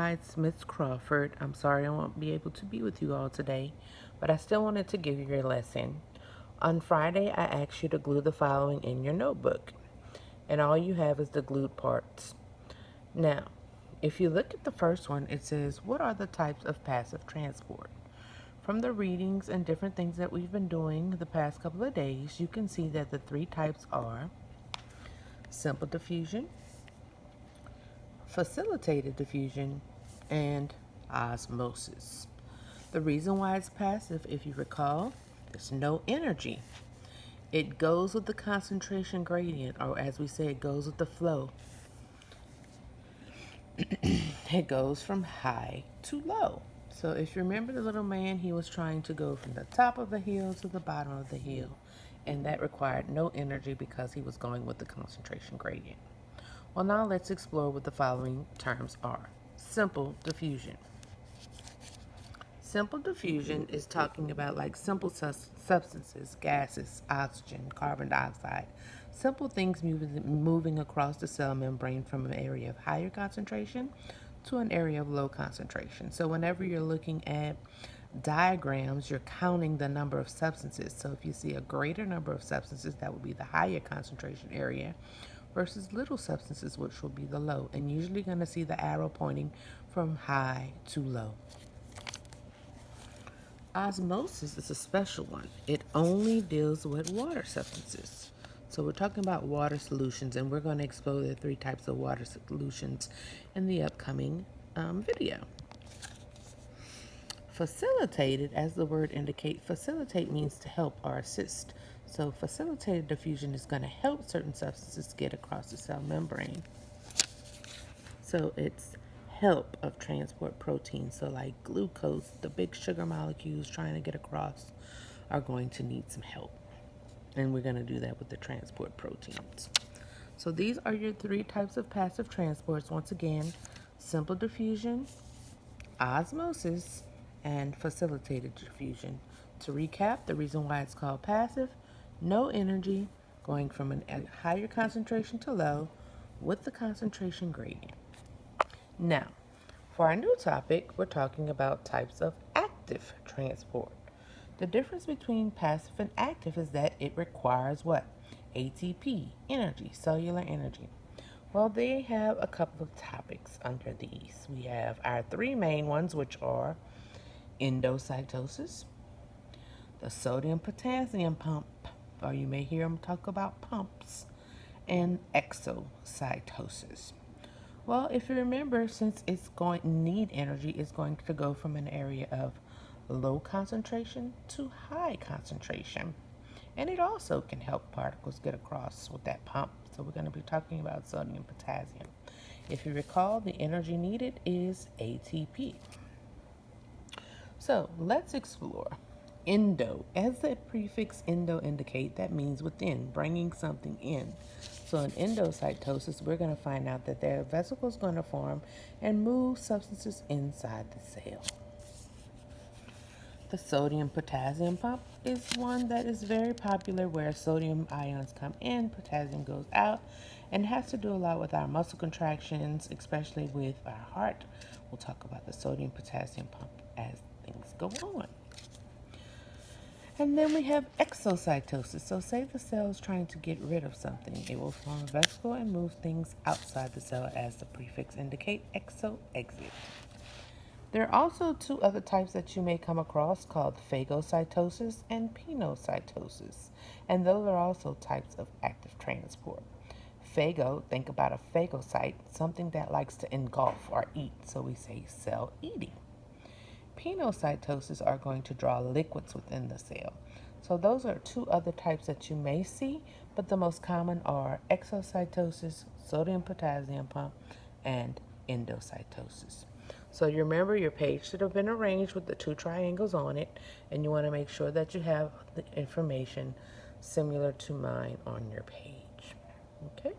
Hi, it's Miss Crawford. I'm sorry I won't be able to be with you all today, but I still wanted to give you your lesson. On Friday, I asked you to glue the following in your notebook, and all you have is the glued parts. Now, if you look at the first one, it says, what are the types of passive transport? From the readings and different things that we've been doing the past couple of days, you can see that the three types are simple diffusion, facilitated diffusion, and osmosis. The reason why it's passive, if you recall, there's no energy. It goes with the concentration gradient, or as we say, it goes with the flow. It goes from high to low. So if you remember the little man, he was trying to go from the top of the hill to the bottom of the hill, and that required no energy because he was going with the concentration gradient. Well, now let's explore what the following terms are. Simple diffusion. Simple diffusion is talking about like simple substances, gases, oxygen, carbon dioxide, simple things moving across the cell membrane from an area of higher concentration to an area of low concentration. So whenever you're looking at diagrams, you're counting the number of substances. So if you see a greater number of substances, that would be the higher concentration area versus little substances, which will be the low. And usually going to see the arrow pointing from high to low. Osmosis is a special one. It only deals with water substances. So we're talking about water solutions, and we're going to explore the three types of water solutions in the upcoming video. Facilitated, as the word indicates, facilitate means to help or assist. So facilitated diffusion is going to help certain substances get across the cell membrane. So it's help of transport proteins. So like glucose, the big sugar molecules trying to get across are going to need some help. And we're going to do that with the transport proteins. So these are your three types of passive transports. Once again, simple diffusion, osmosis, and facilitated diffusion. To recap, the reason why it's called passive, no energy, going from a higher concentration to low with the concentration gradient. Now, for our new topic, we're talking about types of active transport. The difference between passive and active is that it requires what? ATP, energy, cellular energy. Well, they have a couple of topics under these. We have our three main ones, which are endocytosis, the sodium-potassium pump, or you may hear them talk about pumps, and exocytosis. Well, if you remember, since it's going to need energy, it's going to go from an area of low concentration to high concentration. And it also can help particles get across with that pump. So we're going to be talking about sodium potassium. If you recall, the energy needed is ATP. So let's explore. Endo. As the prefix endo indicate, that means within, bringing something in. So in endocytosis, we're going to find out that there are vesicles going to form and move substances inside the cell. The sodium-potassium pump is one that is very popular where sodium ions come in, potassium goes out, and has to do a lot with our muscle contractions, especially with our heart. We'll talk about the sodium-potassium pump as things go on. And then we have exocytosis. So say the cell is trying to get rid of something. It will form a vesicle and move things outside the cell as the prefix indicate, exo-exit. There are also two other types that you may come across called phagocytosis and pinocytosis. And those are also types of active transport. Phago, think about a phagocyte, something that likes to engulf or eat. So we say cell eating. Pinocytosis are going to draw liquids within the cell. So those are two other types that you may see, but the most common are exocytosis, sodium-potassium pump, and endocytosis. So you remember your page should have been arranged with the two triangles on it, and you want to make sure that you have the information similar to mine on your page. Okay?